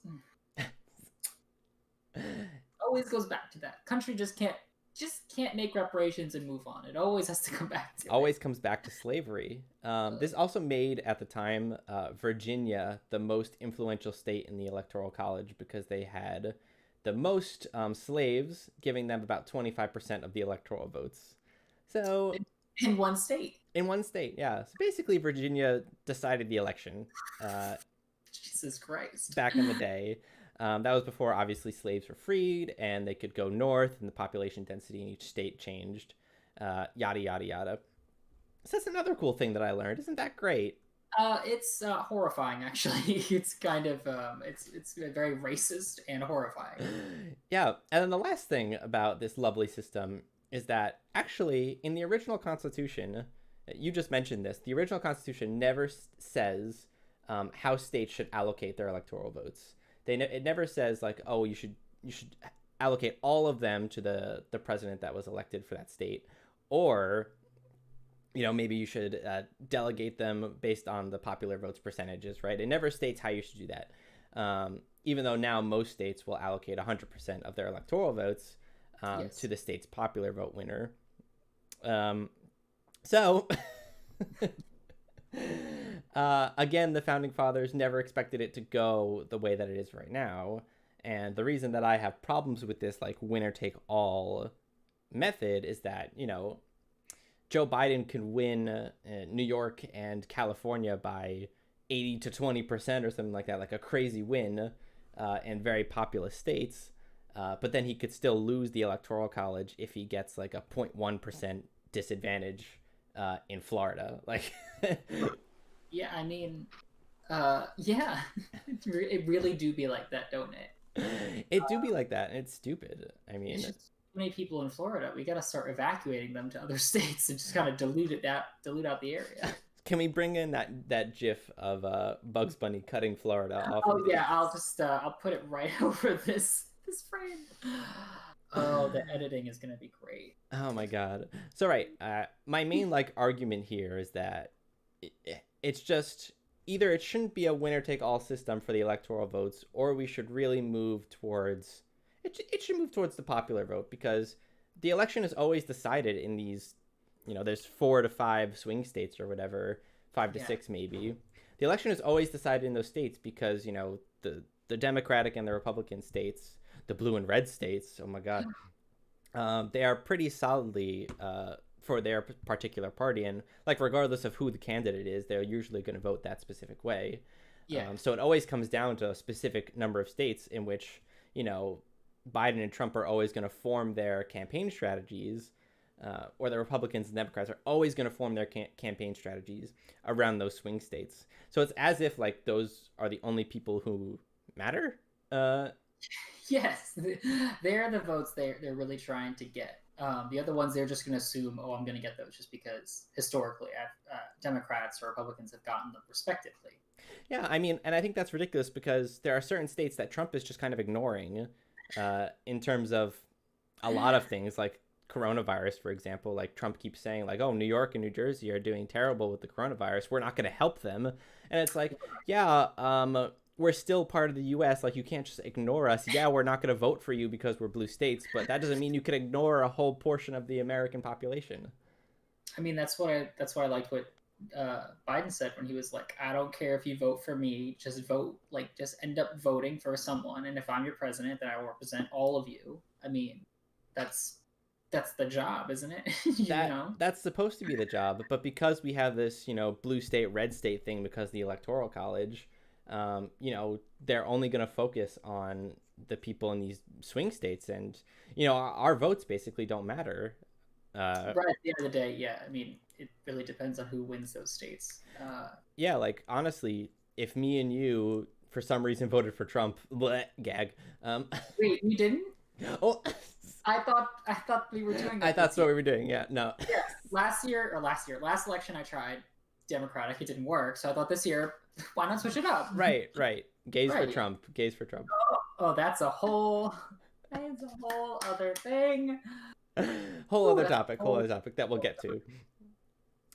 always goes back to that. Country just can't make reparations and move on. It always has to come back to always comes back to slavery. This also made, at the time, Virginia the most influential state in the Electoral College because they had the most slaves, giving them about 25% of the electoral votes. So in one state. In one state, yeah. So basically, Virginia decided the election. Jesus Christ. Back in the day. That was before, obviously, slaves were freed and they could go north and the population density in each state changed. Yada, yada, yada. So that's another cool thing that I learned. Isn't that great? It's horrifying, actually. It's kind of, it's very racist and horrifying. Yeah. And then the last thing about this lovely system is that actually in the original Constitution, you just mentioned this, the original Constitution never says how states should allocate their electoral votes. It never says like, oh, you should allocate all of them to the president that was elected for that state, or maybe you should delegate them based on the popular votes percentages, right? It never states how you should do that. Even though now most states will allocate 100% of their electoral votes yes. to the state's popular vote winner. So again, the founding fathers never expected it to go the way that it is right now. And the reason that I have problems with this like winner take all method is that, Joe Biden can win New York and California by 80 to 20% or something like that, like a crazy win in very populous states. But then he could still lose the Electoral College if he gets like a 0.1% disadvantage in Florida. Like, Yeah, I mean, yeah, it really do be like that, don't it? it do be like that, and it's stupid. I mean, It's just too many people in Florida. We got to start evacuating them to other states and just kind of dilute out the area. can we bring in that GIF of Bugs Bunny cutting Florida off Oh of the? yeah, I'll put it right over this frame. Oh, the editing is gonna be great. Oh my god. So right, my main like argument here is that it's just either it shouldn't be a winner take all system for the electoral votes, or we should really move towards it should move towards the popular vote, because the election is always decided in these, there's 4 to 5 swing states or whatever, 5 to 6 maybe. The election is always decided in those states because the Democratic and the Republican states, the blue and red states. Oh my god, they are pretty solidly for their particular party, and like regardless of who the candidate is, they're usually going to vote that specific way. Yeah. So it always comes down to a specific number of states in which Biden and Trump are always going to form their campaign strategies, or the Republicans and Democrats are always going to form their campaign strategies around those swing states. So it's as if like those are the only people who matter. Yes, they're the votes they're really trying to get. The other ones they're just going to assume, oh, I'm going to get those just because historically Democrats or Republicans have gotten them respectively. Yeah, I mean, and I think that's ridiculous because there are certain states that Trump is just kind of ignoring in terms of a lot of things, like coronavirus, for example. Like Trump keeps saying, like, oh, New York and New Jersey are doing terrible with the coronavirus. We're not going to help them. And it's like, yeah, we're still part of the U.S. Like, you can't just ignore us. Yeah, we're not going to vote for you because we're blue states, but that doesn't mean you can ignore a whole portion of the American population. I mean, that's why I liked what Biden said when he was like, I don't care if you vote for me, just vote, like, just end up voting for someone. And if I'm your president, then I will represent all of you. I mean, that's the job, isn't it? That's supposed to be the job, but because we have this, blue state, red state thing because of the Electoral College, they're only going to focus on the people in these swing states, and our votes basically don't matter. Right at the end of the day, yeah. I mean, it really depends on who wins those states. Yeah, like honestly, if me and you for some reason voted for Trump, bleh, gag. Wait, you didn't? Oh, I thought we were doing that. I thought that's what we were doing. Yeah, no. Yes, last election I tried Democratic, it didn't work. So I thought this year, why not switch it up? Right. Gays for Trump. Gays for Trump. Oh, that's a whole other thing. Whole other topic that we'll get to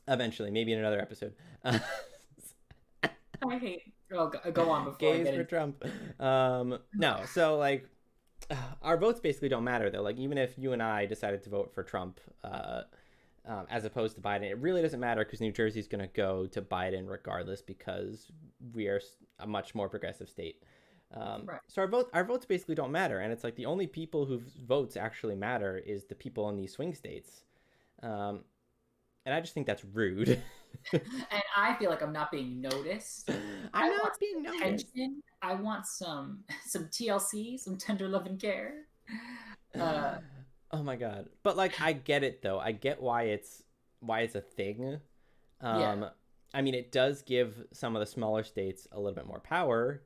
eventually, maybe in another episode. I hate. Oh, go on before gays for Trump. No, so like our votes basically don't matter though. Like even if you and I decided to vote for Trump, as opposed to Biden, it really doesn't matter because New Jersey's going to go to Biden regardless because we are a much more progressive state. Right. So our votes basically don't matter, and it's like the only people whose votes actually matter is the people in these swing states, and I just think that's rude. And I feel like I'm not being noticed. I'm not being noticed. I want some TLC, some tender love and care. Oh my god! But like, I get it though. I get why it's a thing. Yeah. I mean, it does give some of the smaller states a little bit more power.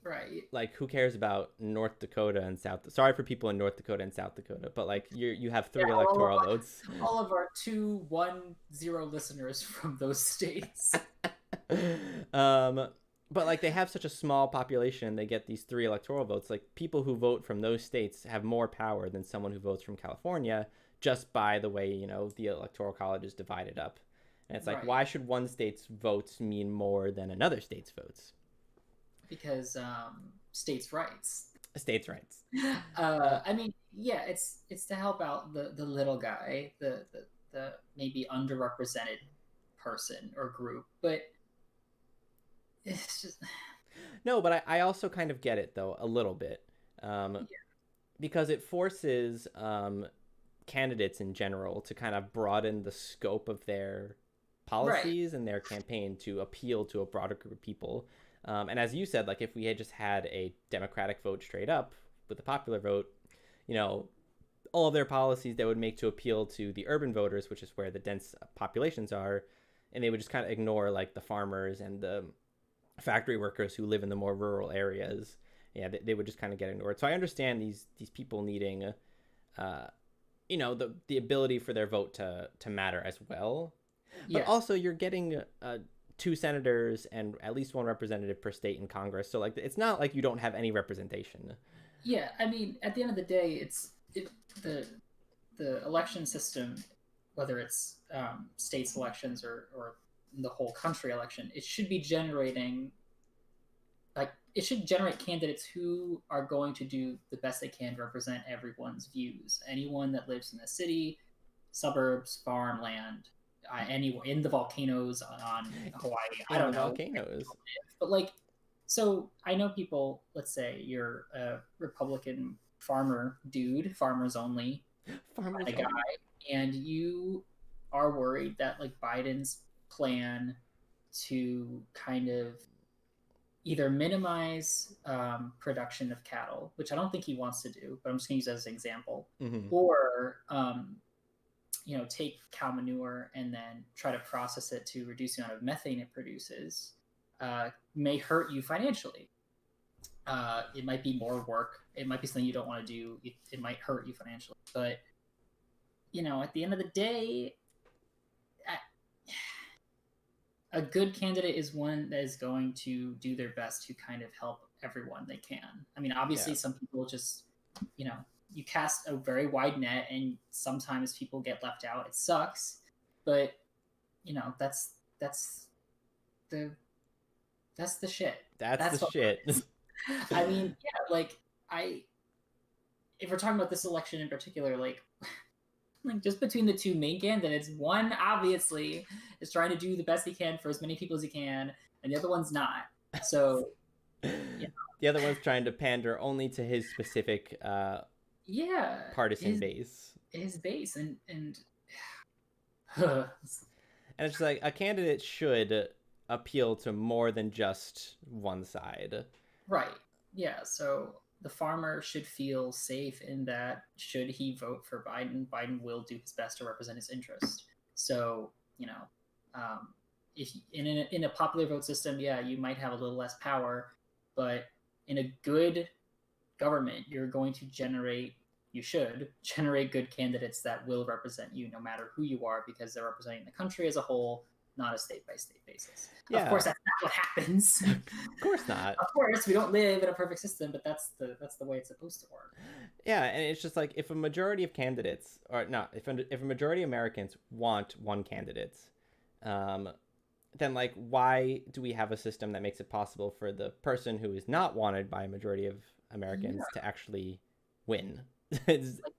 Right. Like, who cares about North Dakota and South? Sorry for people in North Dakota and South Dakota, but like, you have 3 electoral votes. All of our 210 listeners from those states. But like, they have such a small population, they get these 3 electoral votes. Like, people who vote from those states have more power than someone who votes from California, just by the way the Electoral College is divided up. And it's like, why should one state's votes mean more than another state's votes? Because states' rights. States' rights. I mean, yeah, it's to help out the little guy, the maybe underrepresented person or group, but it's just no. But I also kind of get it though a little bit, because it forces candidates in general to kind of broaden the scope of their Right. policies and their campaign to appeal to a broader group of people. And as you said, like if we had just had a Democratic vote straight up with the popular vote, you know, all of their policies they would make to appeal to the urban voters, which is where the dense populations are, and they would just kind of ignore like the farmers and the factory workers who live in the more rural areas. Yeah, they would just kind of get ignored. So I understand these people needing, uh, the ability for their vote to matter as well. But Yeah. also, you're getting two senators and at least one representative per state in Congress. So like, it's not like you don't have any representation. Yeah. I mean, at the end of the day, the the election system, whether it's states elections or the whole country election, it should be generating like it should generate candidates who are going to do the best they can to represent everyone's views. Anyone that lives in the city, suburbs, farmland, anywhere in the volcanoes on Hawaii. I In don't the know, volcanoes. but like, so I know people. Let's say you're a Republican farmer dude, farmers only Farmers kind of only. guy, and you are worried that like Biden's plan to kind of either minimize production of cattle, which I don't think he wants to do, but I'm just going to use as an example, Mm-hmm. or take cow manure and then try to process it to reduce the amount of methane it produces, may hurt you financially. It might be more work. It might be something you don't want to do. It might hurt you financially. But at the end of the day, a good candidate is one that is going to do their best to kind of help everyone they can. I mean, obviously, Yeah. some people just, you cast a very wide net, and sometimes people get left out. It sucks, but that's the that's the shit. That's the That's what shit. I mean. Yeah, like I, if we're talking about this election in particular, like just between the two main candidates, one obviously is trying to do the best he can for as many people as he can, and the other one's not. So yeah, The other one's trying to pander only to his specific yeah, partisan base. his base and And it's just like a candidate should appeal to more than just one side. right, yeah. So the farmer should feel safe in that should he vote for Biden, Biden will do his best to represent his interest. So um, if in a popular vote system, yeah, you might have a little less power, but in a good government, you should generate good candidates that will represent you no matter who you are, because they're representing the country as a whole, not a state by state basis. Of Yeah. course, that's not what happens. Of course not. Of course, we don't live in a perfect system, but that's the way it's supposed to work. Yeah, and it's just like if a majority of candidates, or not, if a majority of Americans want one candidate, um, then like why do we have a system that makes it possible for the person who is not wanted by a majority of Americans Yeah. to actually win? It's, Like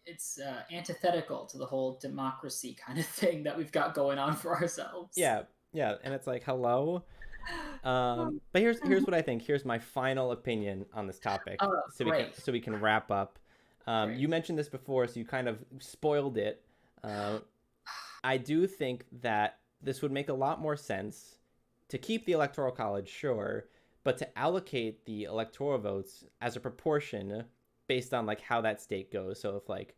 it's antithetical to the whole democracy kind of thing that we've got going on for ourselves. yeah, yeah, and it's like hello. But here's what I think. Here's my final opinion on this topic, Great. so we can wrap up. Great. You mentioned this before, so you kind of spoiled it. I do think that this would make a lot more sense to keep the Electoral College, sure, but to allocate the electoral votes as a proportion based on like how that state goes. So if like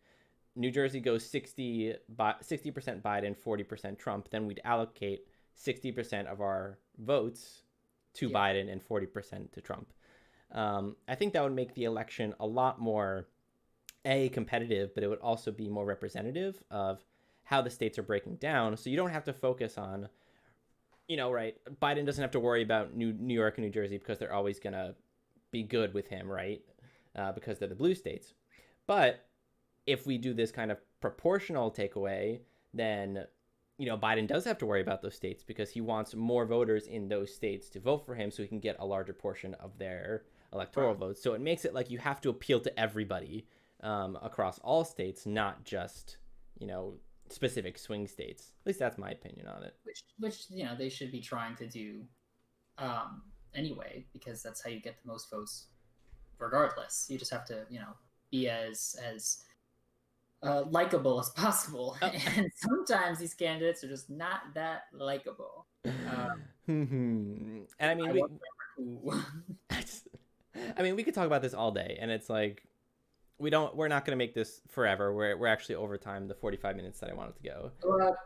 New Jersey goes 60% Biden, 40% Trump, then we'd allocate 60% of our votes to Yeah. Biden and 40% to Trump. I think that would make the election a lot more competitive, but it would also be more representative of how the states are breaking down. So you don't have to focus on, right? Biden doesn't have to worry about New York and New Jersey because they're always gonna be good with him, right? Because they're the blue states. But if we do this kind of proportional takeaway, then Biden does have to worry about those states because he wants more voters in those states to vote for him so he can get a larger portion of their electoral votes. So it makes it like you have to appeal to everybody across all states, not just, specific swing states. At least that's my opinion on it. Which they should be trying to do anyway, because that's how you get the most votes regardless. You just have to be as likable as possible. Oh. And sometimes these candidates are just not that likable. And I mean, I we. wonder who. I mean, we could talk about this all day, and it's like we're not going to make this forever. We're actually over time, the 45 minutes that I wanted to go.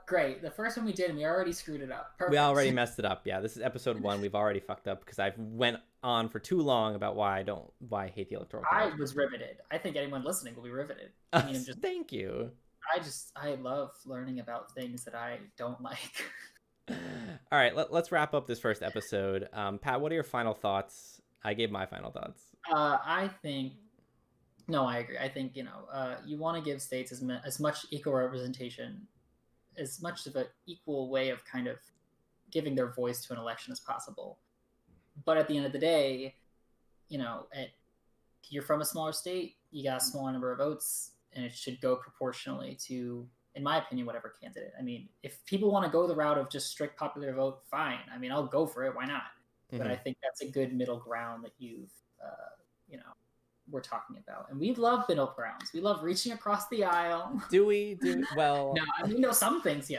Great. The first one we did, and we already screwed it up. Perfect. We already messed it up. Yeah, this is episode 1. We've already fucked up because I've went on for too long about why I hate the Electoral College. I was riveted. I think anyone listening will be riveted. I mean, thank you. I love learning about things that I don't like. All right, let's wrap up this first episode. Pat, what are your final thoughts? I gave my final thoughts. I think, no, I agree. I think, you want to give states as much equal representation, as much of an equal way of kind of giving their voice to an election as possible. But at the end of the day, you're from a smaller state, you got a smaller number of votes, and it should go proportionally to, in my opinion, whatever candidate. I mean, if people want to go the route of just strict popular vote, fine. I mean, I'll go for it. Why not? But I think that's a good middle ground that we're talking about. And we love middle grounds. We love reaching across the aisle. Do we? Well, no, I mean, some things,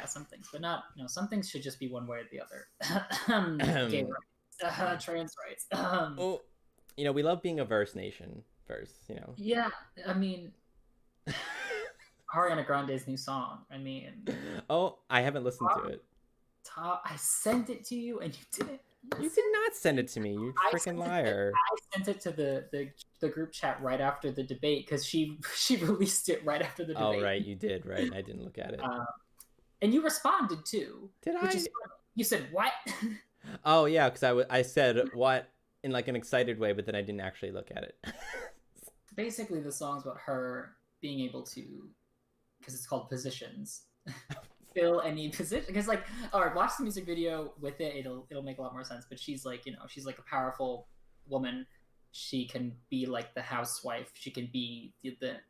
but not, some things should just be one way or the other. Gay rights, trans rights. We love being a verse nation first, Yeah, I mean, Ariana Grande's new song. I mean, I haven't listened to it. I sent it to you and you didn't. You did not send it to me, you freaking liar. I sent it to the group chat right after the debate because she released it right after the debate. Oh, right, you did, right? I didn't look at it. And you responded too. Did I? You said what? Oh yeah, because I said what in like an excited way, but then I didn't actually look at it. Basically, the song's about her being able to, because it's called Positions. Fill any position, because all right, watch the music video with it, it'll make a lot more sense. But she's like she's like a powerful woman. She can be like the housewife, she can be the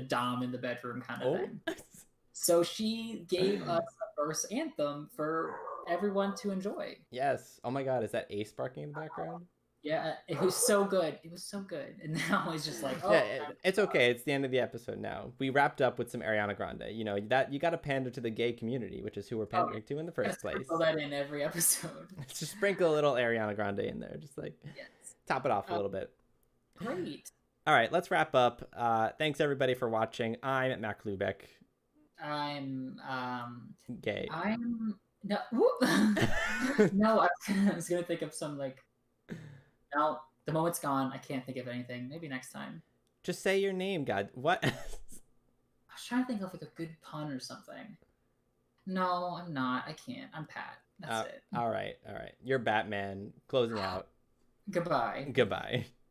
dom in the bedroom kind of thing. So she gave us a verse anthem for everyone to enjoy. Yes. Oh my god, is that Ace barking in the background? Yeah, it was so good. And now it's just like, it's okay. It's the end of the episode now. We wrapped up with some Ariana Grande. That you got to pander to the gay community, which is who we're pandering to in the first place. Sprinkle that in every episode. Just sprinkle a little Ariana Grande in there, just top it off a little bit. Great. All right, let's wrap up. Thanks everybody for watching. I'm Matt Klubeck. I'm gay. I'm no. No, I was gonna think of some No, the moment's gone. I can't think of anything. Maybe next time. Just say your name, God. What? I was trying to think of a good pun or something. No, I'm not. I can't. I'm Pat. That's it. All right. You're Batman. Closing out. Goodbye. Goodbye.